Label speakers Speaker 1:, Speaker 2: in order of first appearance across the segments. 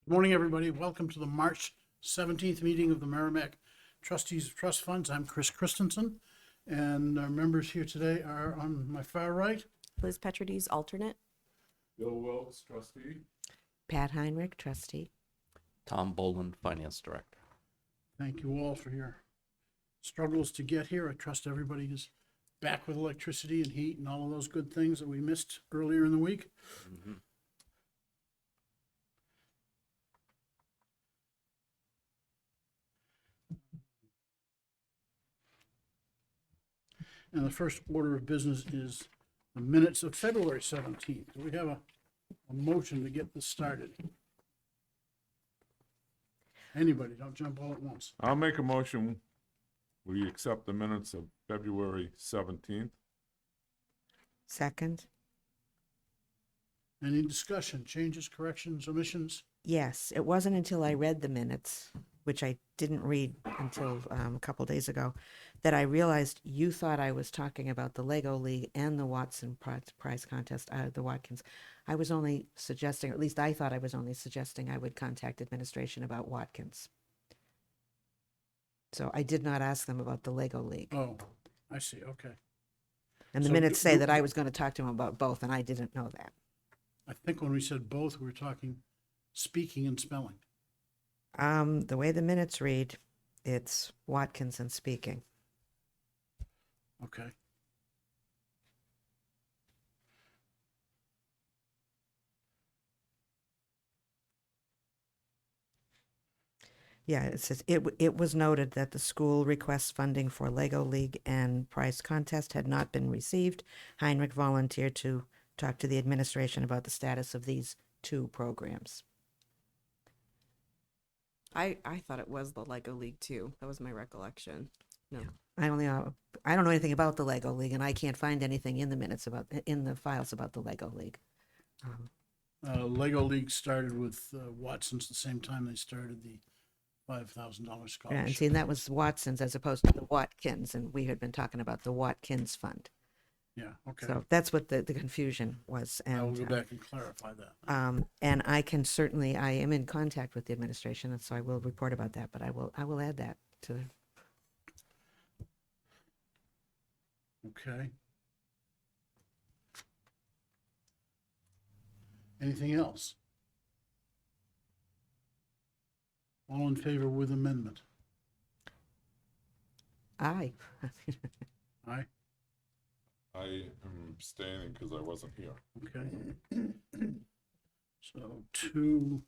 Speaker 1: Good morning, everybody. Welcome to the March 17th meeting of the Merrimack Trustees of Trust Funds. I'm Chris Christensen, and our members here today are on my far right.
Speaker 2: Liz Petrides, alternate.
Speaker 3: Bill Wilkes, trustee.
Speaker 2: Pat Heinrich, trustee.
Speaker 4: Tom Boland, Finance Director.
Speaker 1: Thank you all for your struggles to get here. I trust everybody is back with electricity and heat and all of those good things that we missed earlier in the week. And the first order of business is the minutes of February 17th. Do we have a motion to get this started? Anybody, don't jump all at once.
Speaker 3: I'll make a motion. We accept the minutes of February 17th.
Speaker 2: Second.
Speaker 1: Any discussion, changes, corrections, omissions?
Speaker 2: Yes, it wasn't until I read the minutes, which I didn't read until a couple days ago, that I realized you thought I was talking about the Lego League and the Watson Prize Contest out of the Watkins. I was only suggesting, or at least I thought I was only suggesting I would contact administration about Watkins. So I did not ask them about the Lego League.
Speaker 1: Oh, I see, okay.
Speaker 2: And the
Speaker 1: so
Speaker 2: minutes
Speaker 1: do-
Speaker 2: say
Speaker 1: do-
Speaker 2: that I was going to talk to him about both, and I didn't know that.
Speaker 1: I think when we said both, we were talking speaking and spelling.
Speaker 2: The way the minutes read, it's Watkins and speaking.
Speaker 1: Okay.
Speaker 2: Yeah, it says it was noted that the school requests funding for Lego League and prize contest had not been received. Heinrich volunteered to talk to the administration about the status of these two programs.
Speaker 5: I thought it was the Lego League too. That was my recollection. No.
Speaker 2: I don't know anything about the Lego League, and I can't find anything in the minutes in the files about the Lego League.
Speaker 1: Lego League started with Watson's the same time they started the $5,000
Speaker 2: Yeah, and
Speaker 1: scholarship.
Speaker 2: see, that was Watson's as opposed to the Watkins, and we had been talking about the Watkins Fund.
Speaker 1: Yeah, okay.
Speaker 2: So that's what the confusion was.
Speaker 1: I will
Speaker 2: And
Speaker 1: go back and clarify that.
Speaker 2: and I can certainly, I am in contact with the administration, and so I will report about that, but I will add that to the.
Speaker 1: Okay. Anything else? All in favor with amendment?
Speaker 2: Aye.
Speaker 1: Aye,
Speaker 3: I am abstaining because I wasn't here.
Speaker 1: okay. So 2-0-1.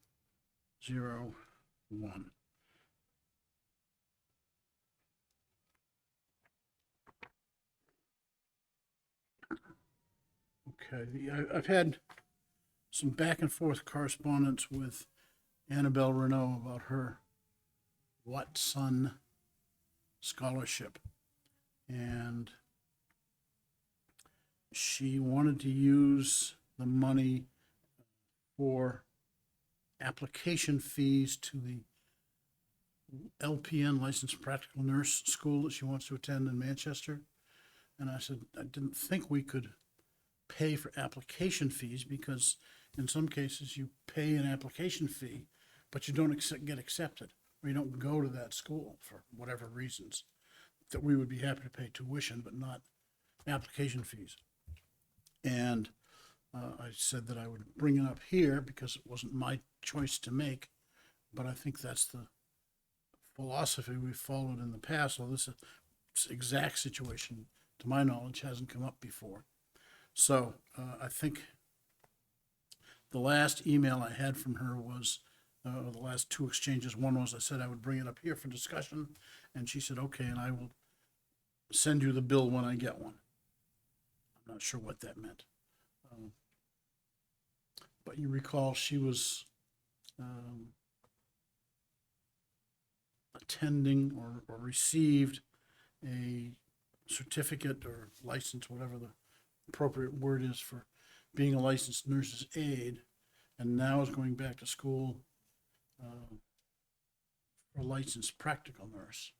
Speaker 1: Okay, I've had some back and forth correspondence with Annabelle Renault about her Watson scholarship. And she wanted to use the money for application fees to the LPN, Licensed Practical Nurse School that she wants to attend in Manchester. And I said, I didn't think we could pay for application fees because in some cases you pay an application fee, but you don't get accepted, or you don't go to that school for whatever reasons, that we would be happy to pay tuition, but not application fees. And I said that I would bring it up here because it wasn't my choice to make, but I think that's the philosophy we've followed in the past. So this exact situation, to my knowledge, hasn't come up before. So I think the last email I had from her was, the last two exchanges, one was I said I would bring it up here for discussion, and she said, okay, and I will send you the bill when I get one. I'm not sure what that meant. But you recall she was attending or received a certificate or license, whatever the appropriate word is, for being a licensed nurse's aide, and now is going back to school for a licensed practical nurse.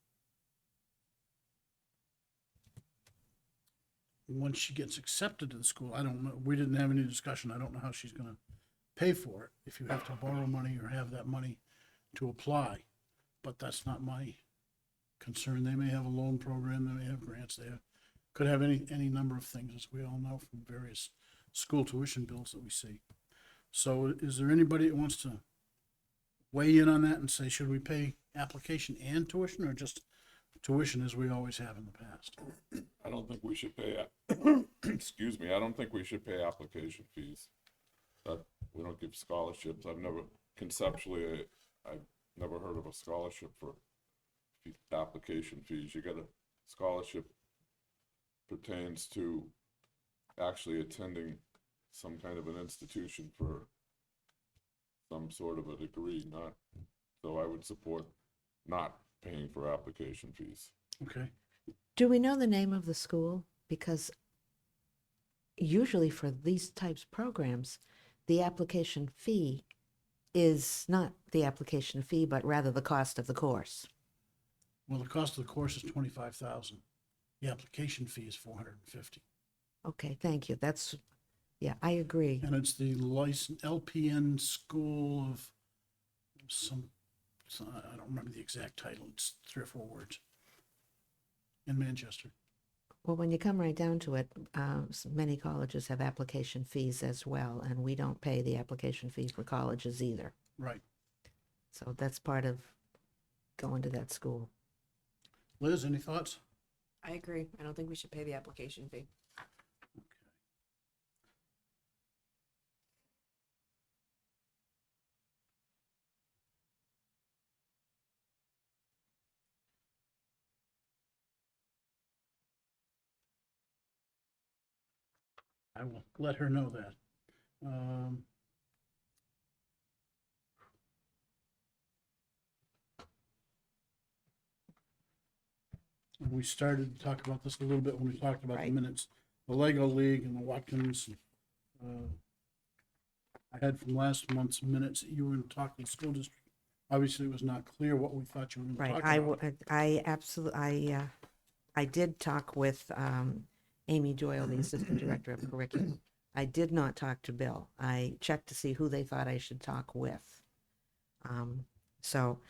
Speaker 1: Once she gets accepted to the school, I don't know, we didn't have any discussion, I don't know how she's gonna pay for it if you have to borrow money or have that money to apply. But that's not my concern. They may have a loan program, they may have grants, could have any number of things, as we all know from various school tuition bills that we see. So is there anybody that wants to weigh in on that and say, should we pay application and tuition, or just tuition as we always have in the past?
Speaker 3: I don't think we should pay, excuse me, I don't think we should pay application fees. That, we don't give scholarships. Conceptually, I've never heard of a scholarship for application fees. You get a scholarship pertains to actually attending some kind of an institution for some sort of a degree, not, so I would support not paying for application fees.
Speaker 1: Okay,
Speaker 2: Do we know the name of the school? Because usually for these types of programs, the application fee is not the application fee, but rather the cost of the course.
Speaker 1: well, the cost of the course is 25,000. The application fee is 450.
Speaker 2: Okay, thank you. Yeah, I agree.
Speaker 1: And it's the license, LPN School of I don't remember the exact title, it's 3 or 4 words, in Manchester.
Speaker 2: Well, when you come right down to it, many colleges have application fees as well, and we don't pay the application fee for colleges either.
Speaker 1: Right.
Speaker 2: So that's part of going to that school.
Speaker 1: Liz, any thoughts?
Speaker 5: I agree. I don't think we should pay the application fee.
Speaker 1: I will let her know that. Um, we started to talk about this a little bit when we talked about the
Speaker 2: Right.
Speaker 1: minutes, the Lego League and the Watkins. I had from last month's minutes that you were going to talk to the school district. Obviously, it was not clear what we thought you were going to
Speaker 2: Right.
Speaker 1: talk about.
Speaker 2: I absolutely, I did talk with Amy Doyle, the Assistant Director of Curriculum. I did not talk to Bill. I checked to see who they thought I should talk with. So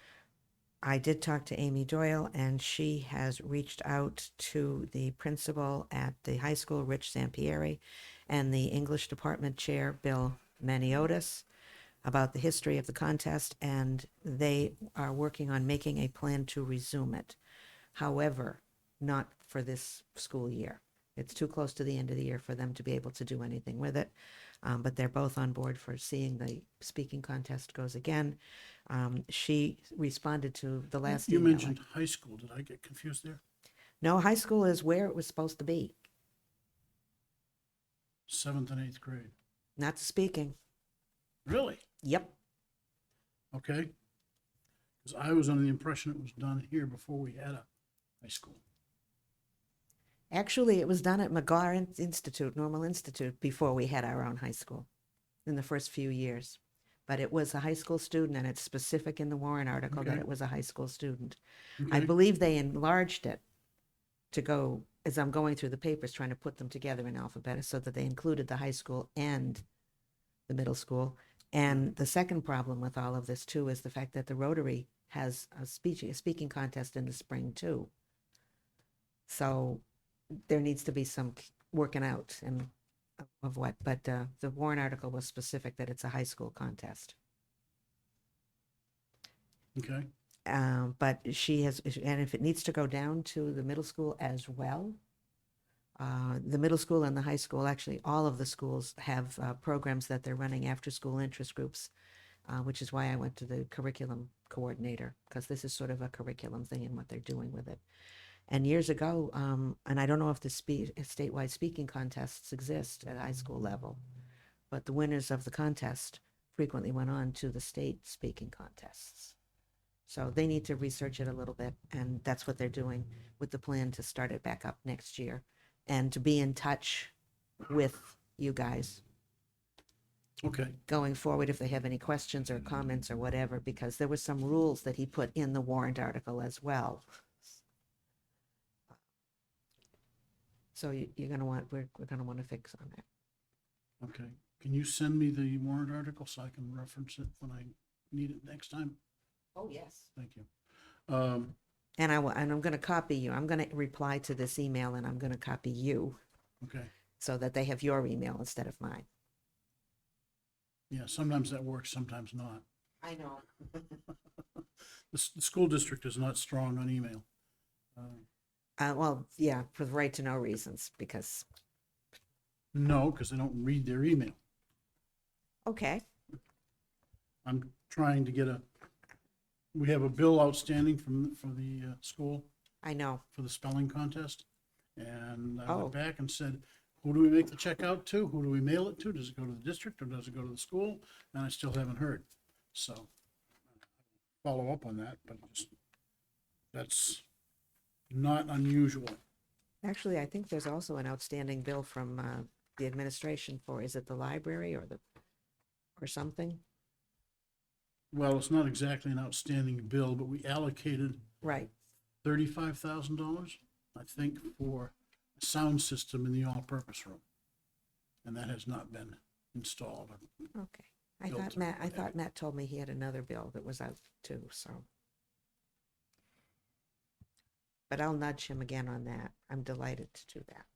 Speaker 2: I did talk to Amy Doyle, and she has reached out to the principal at the high school, Rich Zampieri, and the English department chair, Bill Maniotis, about the history of the contest, and they are working on making a plan to resume it. However, not for this school year. It's too close to the end of the year for them to be able to do anything with it. But they're both on board for seeing the speaking contest goes again. She responded to the last
Speaker 1: You
Speaker 2: email.
Speaker 1: mentioned high school. Did I get confused there?
Speaker 2: No, high school is where it was supposed to be,
Speaker 1: 7th and 8th grade.
Speaker 2: not speaking.
Speaker 1: Really?
Speaker 2: Yep.
Speaker 1: Okay. Because I was under the impression it was done here before we had a high school.
Speaker 2: Actually, it was done at McGaw Institute, Normal Institute, before we had our own high school in the first few years. But it was a high school student, and it's specific in the Warren article that
Speaker 1: Okay.
Speaker 2: it was a high school student. I
Speaker 1: Okay.
Speaker 2: believe they enlarged it to go, as I'm going through the papers, trying to put them together in alphabet so that they included the high school and the middle school. And the second problem with all of this, too, is the fact that the Rotary has a speaking contest in the spring, too. So there needs to be some working out and of what, but the Warren article was specific that it's a high school contest.
Speaker 1: Okay.
Speaker 2: But she has, and if it needs to go down to the middle school as well, the middle school and the high school, actually all of the schools have programs that they're running after school interest groups, which is why I went to the curriculum coordinator, because this is sort of a curriculum thing and what they're doing with it. And years ago, and I don't know if the statewide speaking contests exist at high school level, but the winners of the contest frequently went on to the state speaking contests. So they need to research it a little bit, and that's what they're doing with the plan to start it back up next year and to be in touch with you guys
Speaker 1: Okay.
Speaker 2: going forward if they have any questions or comments or whatever, because there were some rules that he put in the warrant article as well. So you're going to want, we're going to want to fix on that.
Speaker 1: Okay. Can you send me the warrant article so I can reference it when I need it next time?
Speaker 2: Oh, yes.
Speaker 1: Thank you.
Speaker 2: And I'm going to copy you. I'm going to reply to this email and I'm going to copy you
Speaker 1: Okay,
Speaker 2: so that they have your email instead of mine.
Speaker 1: yeah, sometimes that works, sometimes not.
Speaker 2: I know.
Speaker 1: The school district is not strong on email.
Speaker 2: Well, yeah, for the right to know reasons, because,
Speaker 1: No, because they don't read their email.
Speaker 2: okay,
Speaker 1: I'm trying to get we have a bill outstanding for the school
Speaker 2: I know.
Speaker 1: for the spelling contest. And I
Speaker 2: Oh.
Speaker 1: went back and said, who do we make the check out to? Who do we mail it to? Does it go to the district or does it go to the school? And I still haven't heard. So follow up on that, but that's not unusual.
Speaker 2: Actually, I think there's also an outstanding bill from the administration for, is it the library or something?
Speaker 1: Well, it's not exactly an outstanding bill, but we allocated
Speaker 2: Right.
Speaker 1: $35,000, I think, for a sound system in the all-purpose room. And that has not been installed.
Speaker 2: Okay. I
Speaker 1: Built
Speaker 2: thought
Speaker 1: or
Speaker 2: Matt, I
Speaker 1: what have
Speaker 2: thought
Speaker 1: you.
Speaker 2: Matt told me he had another bill that was out too, so. But I'll nudge him again on that. I'm delighted to do that.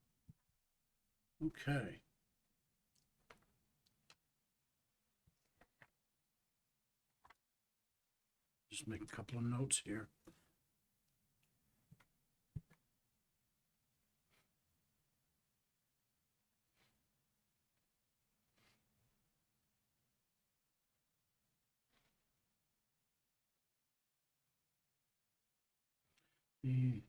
Speaker 1: Okay. Just make a couple of notes here. The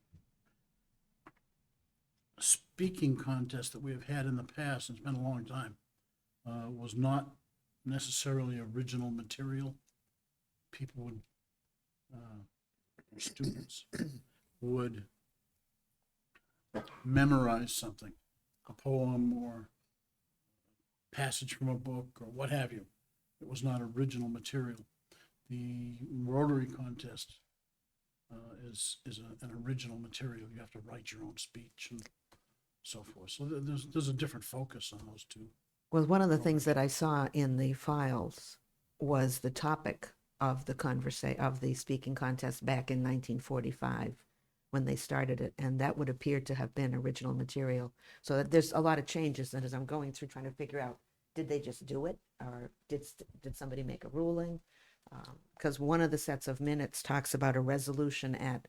Speaker 1: speaking contest that we have had in the past, it's been a long time, was not necessarily original material. People would, students would memorize something, a poem or passage from a book or what have you. It was not original material. The Rotary contest is an original material. You have to write your own speech and so forth. So there's a different focus on those two.
Speaker 2: Well, one of the things that I saw in the files was the topic of the speaking contest back in 1945 when they started it, and that would appear to have been original material. So that there's a lot of changes, and as I'm going through trying to figure out, did they just do it, or did somebody make a ruling? Because one of the sets of minutes talks about a resolution at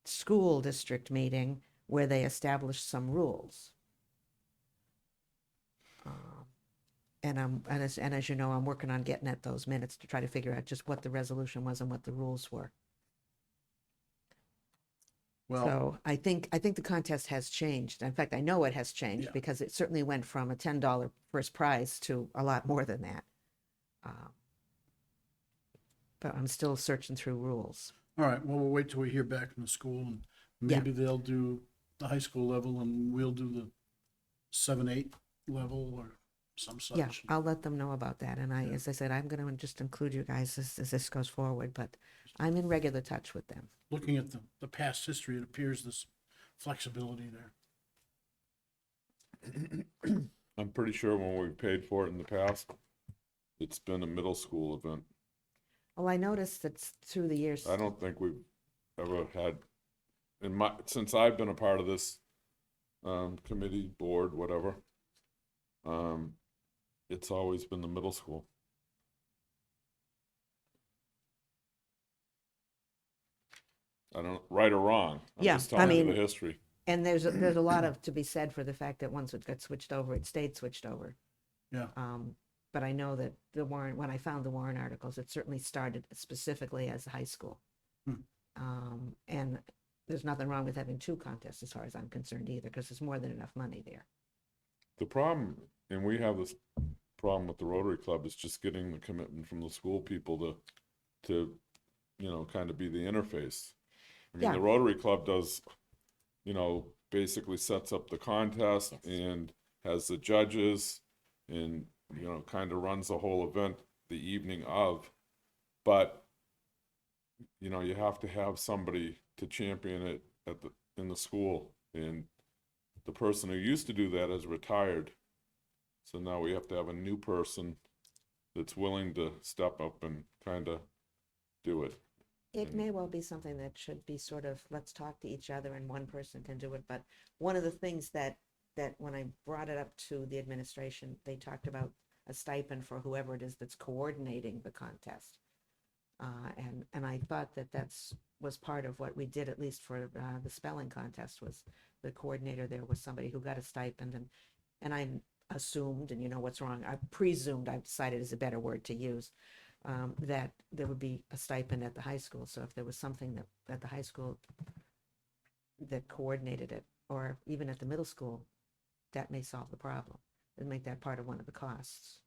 Speaker 2: school district meeting where they established some rules. And as you know, I'm working on getting at those minutes to try to figure out just what the resolution was and what the rules were.
Speaker 1: Well,
Speaker 2: So I think the contest has changed. In fact, I know it has changed
Speaker 1: Yeah.
Speaker 2: because it certainly went from a $10 first prize to a lot more than that. But I'm still searching through rules.
Speaker 1: all right, well, we'll wait till we hear back from the school and maybe they'll do the high school level and we'll do the 7-8 level or some such.
Speaker 2: Yeah, I'll let them know about that. And as I said, I'm going to just include you guys as this goes forward, but I'm in regular touch with them.
Speaker 1: Looking at the past history, it appears there's flexibility there.
Speaker 3: I'm pretty sure when we paid for it in the past, it's been a middle school event.
Speaker 2: Well, I noticed that through the years.
Speaker 3: I don't think we've ever had, since I've been a part of this committee, board, whatever, it's always been the middle school. I don't, right or wrong. I'm
Speaker 2: Yeah,
Speaker 3: just
Speaker 2: I
Speaker 3: telling you
Speaker 2: mean-
Speaker 3: the history.
Speaker 2: And there's a lot of to be said for the fact that once it got switched over, it stayed switched over.
Speaker 1: Yeah.
Speaker 2: But I know that when I found the Warren articles, it certainly started specifically as a high school. And there's nothing wrong with having two contests as far as I'm concerned either, because there's more than enough money there.
Speaker 3: The problem, and we have this problem with the Rotary Club, is just getting the commitment from the school people to kind of be the interface. I mean,
Speaker 2: Yeah.
Speaker 3: the Rotary Club does, basically sets up the contest and has the judges and, kind of runs the whole event the evening of. But, you have to have somebody to champion it in the school. And the person who used to do that is retired. So now we have to have a new person that's willing to step up and kind of do it.
Speaker 2: It may well be something that should be sort of, let's talk to each other and one person can do it. But one of the things that when I brought it up to the administration, they talked about a stipend for whoever it is that's coordinating the contest. And I thought that was part of what we did, at least for the spelling contest, was the coordinator there was somebody who got a stipend, and I assumed, and you know what's wrong, I presumed, I've decided is a better word to use, that there would be a stipend at the high school. So if there was something that at the high school that coordinated it, or even at the middle school, that may solve the problem and make that part of one of the costs.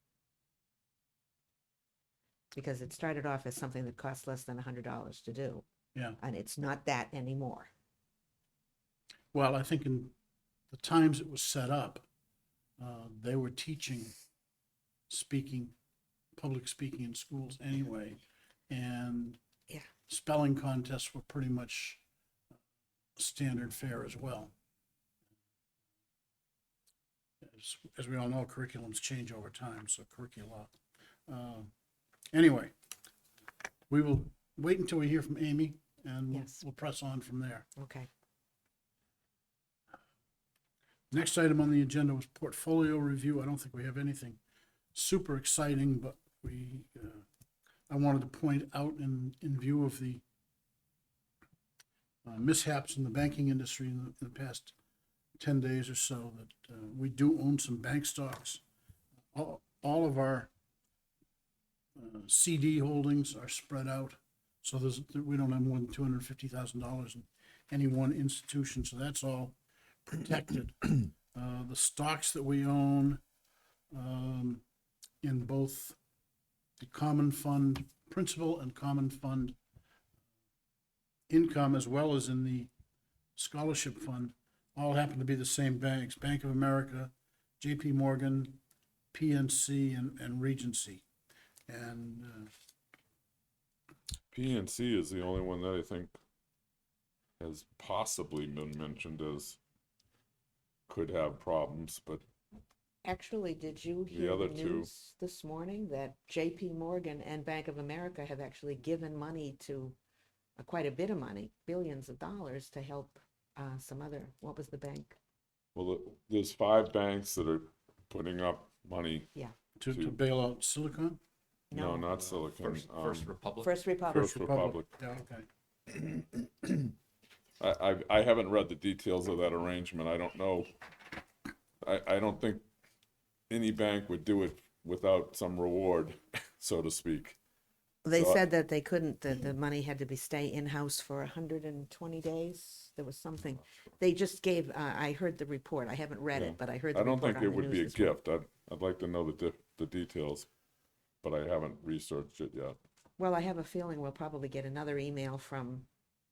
Speaker 2: Because it started off as something that cost less than $100 to do,
Speaker 1: Yeah.
Speaker 2: and it's not that anymore.
Speaker 1: Well, I think in the times it was set up, they were teaching public speaking in schools anyway. And
Speaker 2: Yeah.
Speaker 1: spelling contests were pretty much standard fare as well. As we all know, curriculums change over time, so curricula. Anyway, we will wait until we hear from Amy, and
Speaker 2: Yes.
Speaker 1: we'll press on from there.
Speaker 2: Okay.
Speaker 1: Next item on the agenda was portfolio review. I don't think we have anything super exciting, but I wanted to point out in view of the mishaps in the banking industry in the past 10 days or so, that we do own some bank stocks. All of our CD holdings are spread out, so we don't have more than $250,000 in any one institution, so that's all protected. The stocks that we own in both the common fund principal and common fund income, as well as in the scholarship fund, all happen to be the same banks: Bank of America, JP Morgan, PNC, and Regency. And
Speaker 3: PNC is the only one that I think has possibly been mentioned as could have problems, but
Speaker 2: Actually, did you hear
Speaker 3: other
Speaker 2: the
Speaker 3: two.
Speaker 2: news this morning that JP Morgan and Bank of America have actually given money to, quite a bit of money, billions of dollars, to help some other, what was the bank?
Speaker 3: well, there's 5 banks that are putting up money.
Speaker 1: to
Speaker 3: To-
Speaker 1: bail out Silicon?
Speaker 3: No, not Silicon.
Speaker 4: First Republic.
Speaker 2: First Republic.
Speaker 3: First Republic.
Speaker 1: Yeah, okay.
Speaker 3: I haven't read the details of that arrangement. I don't know. I don't think any bank would do it without some reward, so to speak.
Speaker 2: They
Speaker 3: So I-
Speaker 2: said that they couldn't, that the money had to be stay in-house for 120 days. There was something, they just gave, I heard the report. I haven't read
Speaker 3: Yeah.
Speaker 2: it, but I heard the
Speaker 3: I don't
Speaker 2: report
Speaker 3: think
Speaker 2: on
Speaker 3: it
Speaker 2: the
Speaker 3: would be a
Speaker 2: news this morning.
Speaker 3: gift. I'd like to know the details, but I haven't researched it yet.
Speaker 2: Well, I have a feeling we'll probably get another email from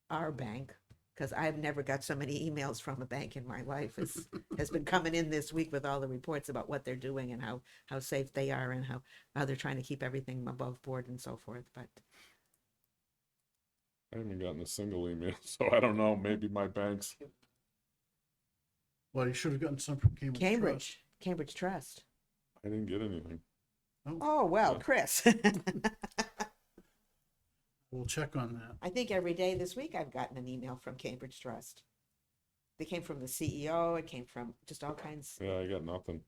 Speaker 2: our bank, because I've never got so many emails from a bank in my life as has been coming in this week with all the reports about what they're doing and how safe they are and how they're trying to keep everything above board and so forth. But
Speaker 3: I haven't gotten a single email, so I don't know. Maybe my banks.
Speaker 1: Well, you should have gotten some from Cambridge.
Speaker 2: Cambridge Trust.
Speaker 3: I didn't get anything.
Speaker 2: Oh, well,
Speaker 3: Yeah.
Speaker 2: Chris.
Speaker 1: We'll check on that.
Speaker 2: I think every day this week I've gotten an email from Cambridge Trust. They came from the CEO, it came from just all kinds.
Speaker 3: Yeah, I got nothing.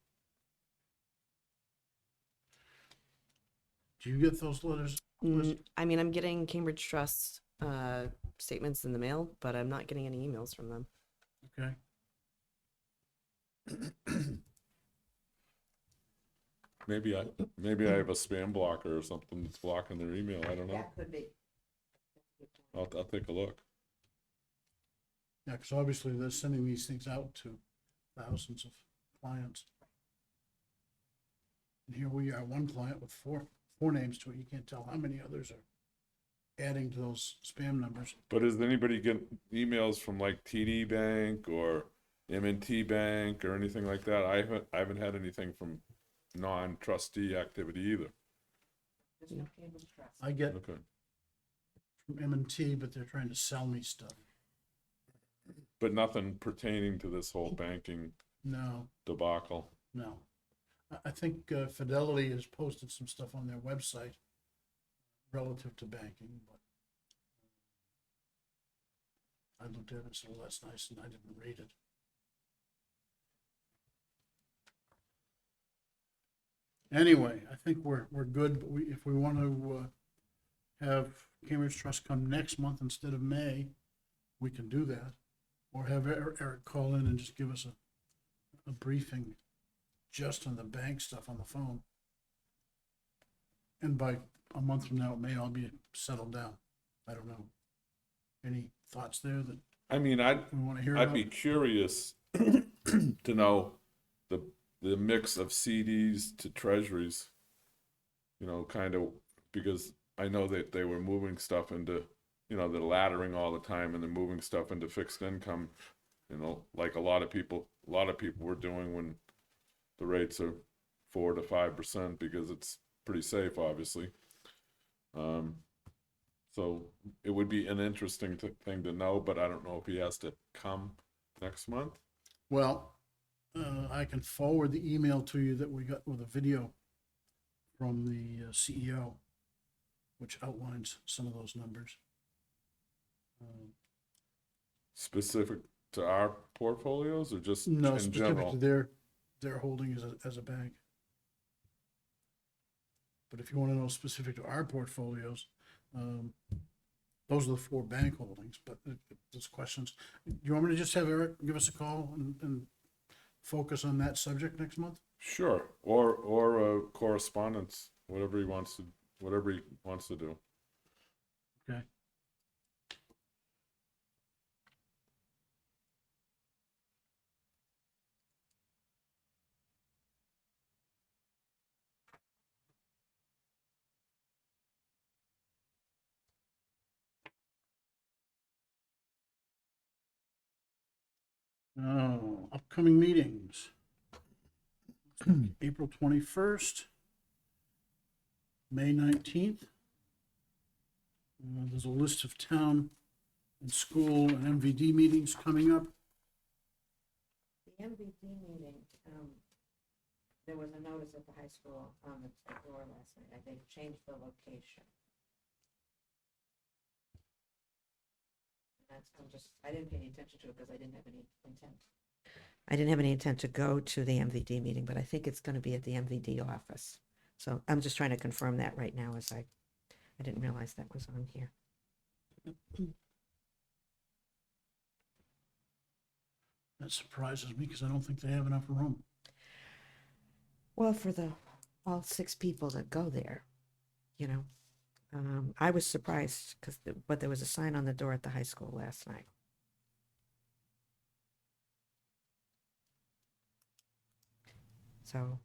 Speaker 1: Do you get those letters? Liz?
Speaker 5: I mean, I'm getting Cambridge Trust statements in the mail, but I'm not getting any emails from them.
Speaker 1: Okay.
Speaker 3: Maybe I have a spam blocker or something that's blocking their email. I don't know.
Speaker 2: That could be.
Speaker 3: I'll take a look.
Speaker 1: Yeah, because obviously they're sending these things out to thousands of clients. And here we are, one client with four names to it. You can't tell how many others are adding to those spam numbers.
Speaker 3: But does anybody get emails from like TD Bank or M&T Bank or anything like that? I haven't had anything from non-trustee activity either.
Speaker 1: I get
Speaker 3: Okay.
Speaker 1: from M&T, but they're trying to sell me stuff.
Speaker 3: But nothing pertaining to this whole banking
Speaker 1: No,
Speaker 3: debacle.
Speaker 1: no. I think Fidelity has posted some stuff on their website relative to banking, but I looked at it and said, well, that's nice, and I didn't read it. Anyway, I think we're good, but if we want to have Cambridge Trust come next month instead of May, we can do that. Or have Eric call in and just give us a briefing just on the bank stuff on the phone. And by a month from now, it may all be settled down. I don't know. Any thoughts there that
Speaker 3: I mean,
Speaker 1: we want to hear
Speaker 3: I'd
Speaker 1: about?
Speaker 3: be curious to know the mix of CDs to treasuries, you know, kind of, because I know that they were moving stuff into, you know, they're laddering all the time and they're moving stuff into fixed income, you know, like a lot of people were doing when the rates are 4 to 5% because it's pretty safe, obviously. So it would be an interesting thing to know, but I don't know if he has to come next month.
Speaker 1: Well, I can forward the email to you that we got with a video from the CEO, which outlines some of those numbers.
Speaker 3: Specific to our portfolios or just
Speaker 1: No,
Speaker 3: in
Speaker 1: specific
Speaker 3: general?
Speaker 1: to their holding as a bank. But if you want to know specific to our portfolios, those are the 4 bank holdings, but there's questions. Do you want me to just have Eric give us a call and focus on that subject next month?
Speaker 3: Sure, or correspondence, whatever he wants to do.
Speaker 1: Okay. Oh, upcoming meetings. April 21st, May 19th. There's a list of town and school and MVD meetings coming up.
Speaker 2: The MVD meeting, there was a notice at the high school on the door last night. I think changed the location. I didn't pay any attention to it because I didn't have any intent. I didn't have any intent to go to the MVD meeting, but I think it's going to be at the MVD office. So I'm just trying to confirm that right now as I didn't realize that was on here.
Speaker 1: That surprises me because I don't think they have enough room.
Speaker 2: Well, for all 6 people that go there, you know, I was surprised but there was a sign on the door at the high school last night. So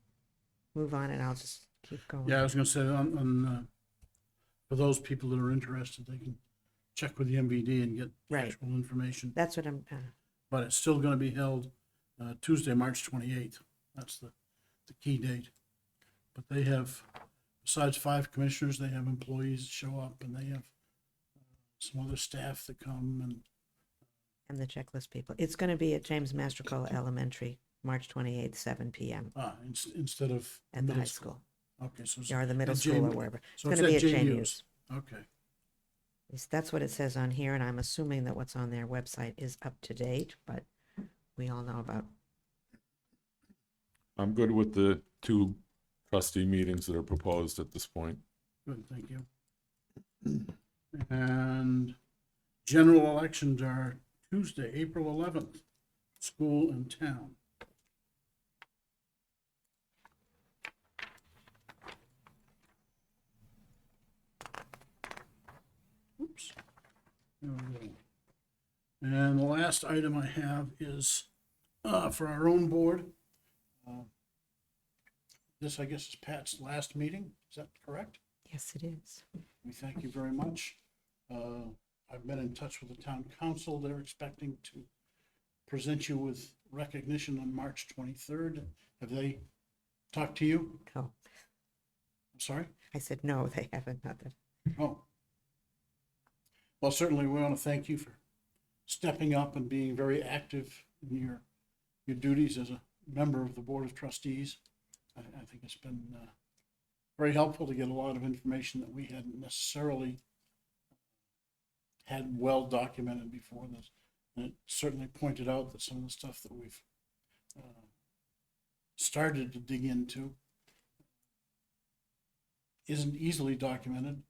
Speaker 2: move on and I'll just keep going.
Speaker 1: Yeah, I was gonna say for those people that are interested, they can check with the MVD and get
Speaker 2: Right.
Speaker 1: actual information.
Speaker 2: That's what I'm,
Speaker 1: But it's still gonna be held Tuesday, March 28th. That's the key date. But they have, besides 5 commissioners, they have employees that show up, and they have some other staff that come,
Speaker 2: and the checklist people. It's going to be at James Mastercole Elementary, March 28th, 7 p.m.
Speaker 1: Instead of
Speaker 2: at the
Speaker 1: middle
Speaker 2: high school.
Speaker 1: Okay, so it's
Speaker 2: Or the middle
Speaker 1: at
Speaker 2: school or
Speaker 1: JMU.
Speaker 2: wherever.
Speaker 1: So
Speaker 2: It's going to be at
Speaker 1: JMU's.
Speaker 2: JMU's.
Speaker 1: Okay.
Speaker 2: At least that's what it says on here, and I'm assuming that what's on their website is up to date, but we all know about.
Speaker 3: I'm good with the 2 trustee meetings that are proposed at this point.
Speaker 1: Good, thank you. And general elections are Tuesday, April 11th, school and town. Oops. There we go. And the last item I have is for our own board. This, I guess, is Pat's last meeting. Is that correct?
Speaker 2: Yes, it is.
Speaker 1: We thank you very much. I've been in touch with the town council. They're expecting to present you with recognition on March 23rd. Have they talked to you?
Speaker 2: No,
Speaker 1: I'm sorry?
Speaker 2: I said no, they haven't. Not that.
Speaker 1: Oh. Well, certainly we want to thank you for stepping up and being very active in your duties as a member of the Board of Trustees. I think it's been very helpful to get a lot of information that we hadn't necessarily had well documented before this. And it certainly pointed out that some of the stuff that we've started to dig into isn't easily documented,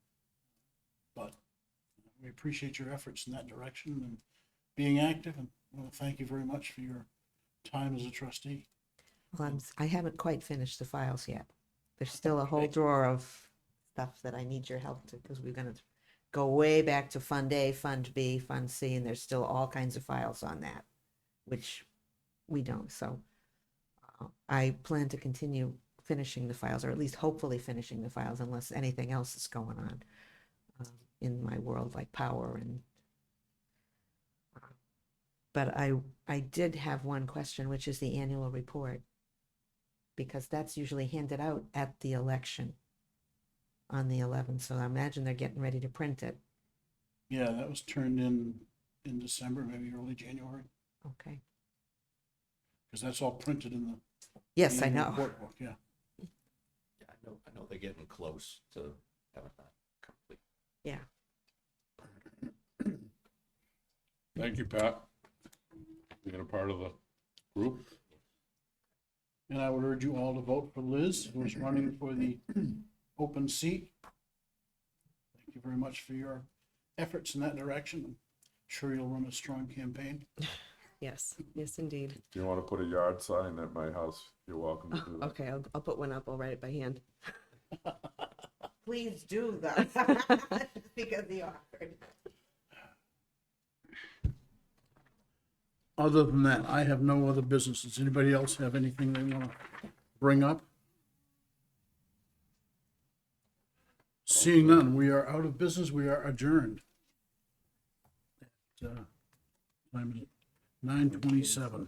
Speaker 1: but we appreciate your efforts in that direction and being active, and well, thank you very much for your time as a trustee.
Speaker 2: Well, I haven't quite finished the files yet. There's still a whole drawer of stuff that I need your help to, because we're gonna go way back to Fund A, Fund B, Fund C, and there's still all kinds of files on that, which we don't, so I plan to continue finishing the files, or at least hopefully finishing the files, unless anything else is going on in my world, like power and. But I did have one question, which is the annual report, because that's usually handed out at the election on the 11th. So I imagine they're getting ready to print it.
Speaker 1: Yeah, that was turned in December, maybe early January,
Speaker 2: Okay.
Speaker 1: because that's all printed in the
Speaker 2: Yes, I
Speaker 1: annual
Speaker 2: know.
Speaker 1: report book, yeah.
Speaker 4: Yeah, I know they're getting close to having that complete.
Speaker 2: Yeah.
Speaker 3: Thank you, Pat, being a part of the group.
Speaker 1: And I would urge you all to vote for Liz, who is running for the open seat. Thank you very much for your efforts in that direction. I'm sure you'll run a strong campaign.
Speaker 5: Yes, yes, indeed.
Speaker 3: If you want to put a yard sign at my house, you're welcome to do that.
Speaker 5: Okay, I'll put one up. I'll write it by hand.
Speaker 2: Please do that. Because the offered.
Speaker 1: Other than that, I have no other business. Does anybody else have anything they want to bring up? Seeing none, we are out of business. We are adjourned. Time is 9:27.